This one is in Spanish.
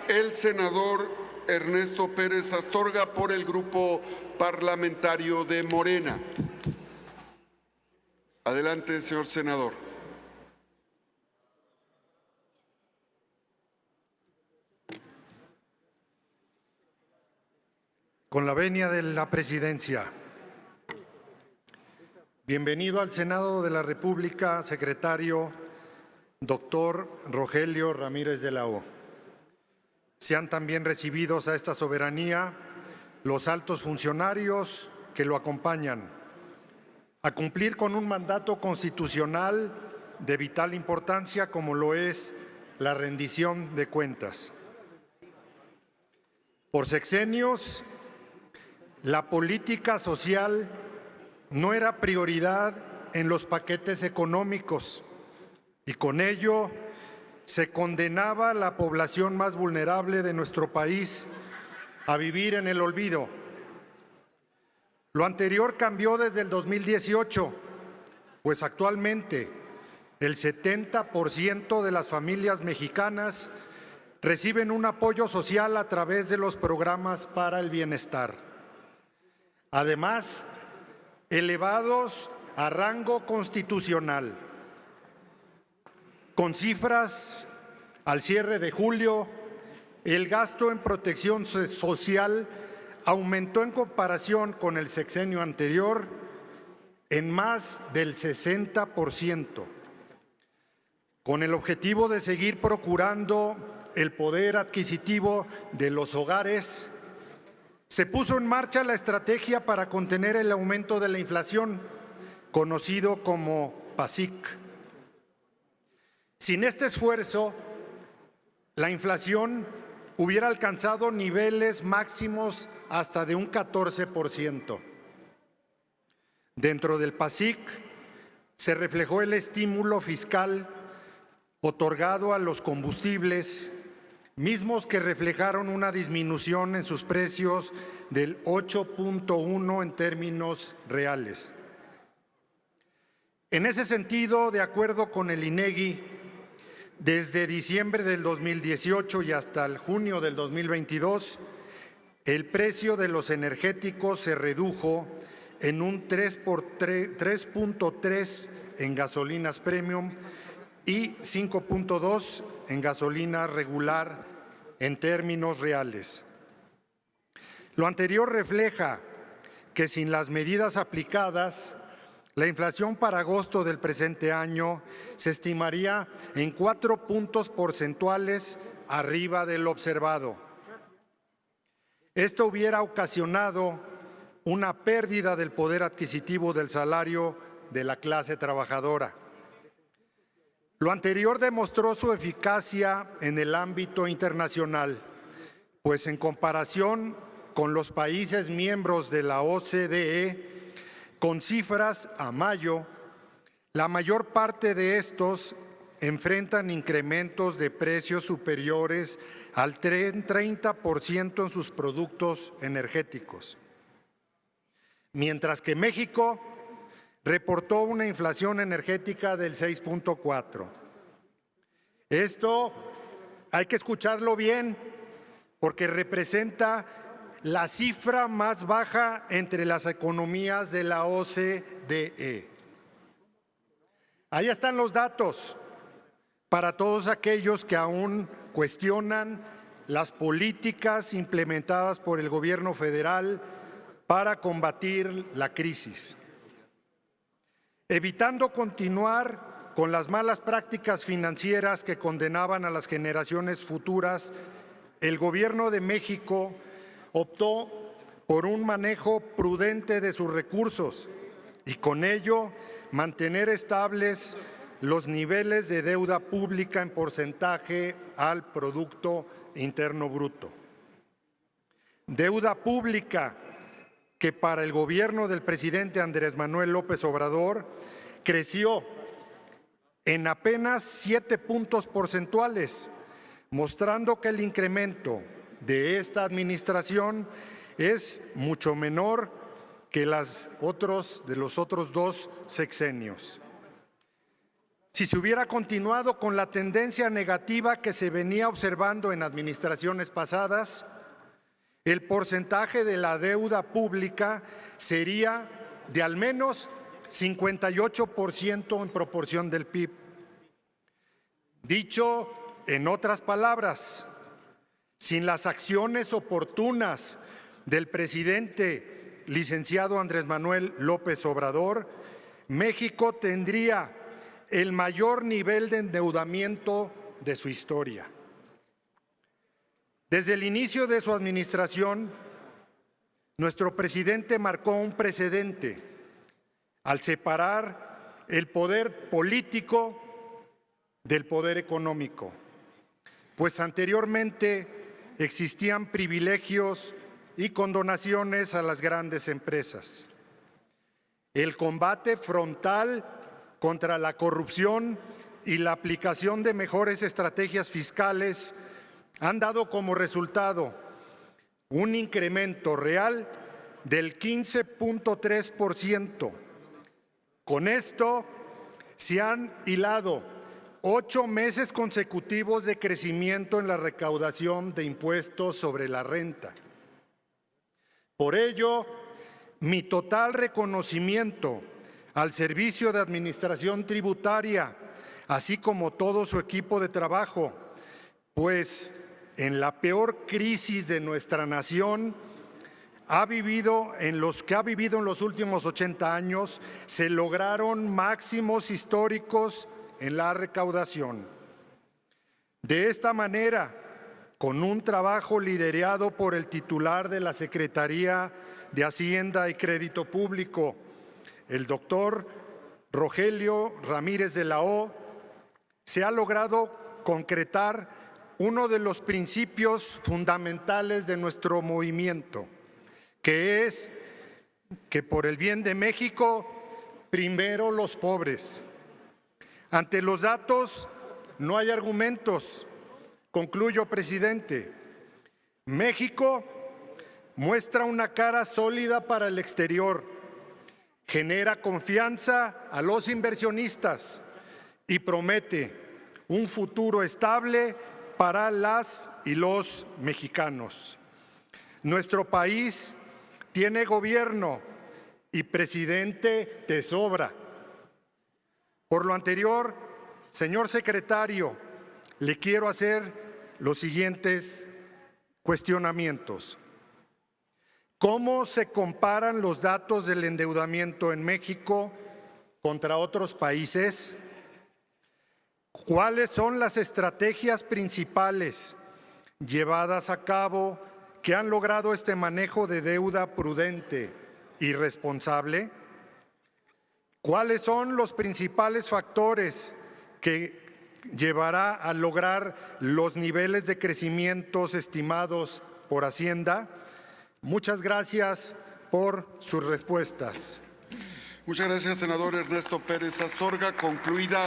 el senador Ernesto Pérez Astorga por el Grupo Parlamentario de Morena. Adelante, señor senador. Con la venia de la presidencia. Bienvenido al Senado de la República, secretario doctor Rogelio Ramírez de la O. Sean también recibidos a esta soberanía los altos funcionarios que lo acompañan, a cumplir con un mandato constitucional de vital importancia como lo es la rendición de cuentas. Por sexenios, la política social no era prioridad en los paquetes económicos y con ello se condenaba a la población más vulnerable de nuestro país a vivir en el olvido. Lo anterior cambió desde el 2018, pues actualmente el 70% de las familias mexicanas reciben un apoyo social a través de los programas para el bienestar. Además, elevados a rango constitucional. Con cifras al cierre de julio, el gasto en protección social aumentó en comparación con el sexenio anterior en más del 60%, con el objetivo de seguir procurando el poder adquisitivo de los hogares. Se puso en marcha la estrategia para contener el aumento de la inflación, conocido como PASIC. Sin este esfuerzo, la inflación hubiera alcanzado niveles máximos hasta de un 14%. Dentro del PASIC se reflejó el estímulo fiscal otorgado a los combustibles, mismos que reflejaron una disminución en sus precios del 8.1% en términos reales. En ese sentido, de acuerdo con el INEGI, desde diciembre del 2018 y hasta el junio del 2022, el precio de los energéticos se redujo en un 3.3 en gasolinas premium y 5.2 en gasolina regular en términos reales. Lo anterior refleja que sin las medidas aplicadas, la inflación para agosto del presente año se estimaría en 4 puntos porcentuales arriba del observado. Esto hubiera ocasionado una pérdida del poder adquisitivo del salario de la clase trabajadora. Lo anterior demostró su eficacia en el ámbito internacional, pues en comparación con los países miembros de la OCDE, con cifras a mayo, la mayor parte de estos enfrentan incrementos de precios superiores al 30% en sus productos energéticos. Mientras que México reportó una inflación energética del 6.4%. Esto hay que escucharlo bien, porque representa la cifra más baja entre las economías de la OCDE. Ahí están los datos para todos aquellos que aún cuestionan las políticas implementadas por el gobierno federal para combatir la crisis. Evitando continuar con las malas prácticas financieras que condenaban a las generaciones futuras, el Gobierno de México optó por un manejo prudente de sus recursos y con ello mantener estables los niveles de deuda pública en porcentaje al Producto Interno Bruto. Deuda pública que para el gobierno del presidente Andrés Manuel López Obrador creció en apenas 7 puntos porcentuales, mostrando que el incremento de esta administración es mucho menor que los otros 2 sexenios. si se hubiera continuado con la tendencia negativa que se venía observando en administraciones pasadas, el porcentaje de la deuda pública sería de al menos 58% en proporción del PIB. Dicho en otras palabras, sin las acciones oportunas del presidente licenciado Andrés Manuel López Obrador, México tendría el mayor nivel de endeudamiento de su historia. Desde el inicio de su administración, nuestro presidente marcó un precedente al separar el poder político del poder económico, pues anteriormente existían privilegios y condonaciones a las grandes empresas. El combate frontal contra la corrupción y la aplicación de mejores estrategias fiscales han dado como resultado un incremento real del 15.3%. Con esto se han hilado 8 meses consecutivos de crecimiento en la recaudación de impuestos sobre la renta. Por ello, mi total reconocimiento al Servicio de Administración Tributaria, así como todo su equipo de trabajo, pues en la peor crisis de nuestra nación ha vivido en los últimos 80 años, se lograron máximos históricos en la recaudación. De esta manera, con un trabajo liderado por el titular de la Secretaría de Hacienda y Crédito Público, el doctor Rogelio Ramírez de la O, se ha logrado concretar uno de los principios fundamentales de nuestro movimiento, que es que por el bien de México, primero los pobres. Ante los datos no hay argumentos. Concluyo, presidente. México muestra una cara sólida para el exterior, genera confianza a los inversionistas y promete un futuro estable para las y los mexicanos. Nuestro país tiene gobierno y presidente de sobra. Por lo anterior, señor secretario, le quiero hacer los siguientes cuestionamientos. ¿Cómo se comparan los datos del endeudamiento en México contra otros países? ¿Cuáles son las estrategias principales llevadas a cabo que han logrado este manejo de deuda prudente y responsable? ¿Cuáles son los principales factores que llevará a lograr los niveles de crecimientos estimados por Hacienda? Muchas gracias por sus respuestas. Muchas gracias, senador Ernesto Pérez Astorga. Concluida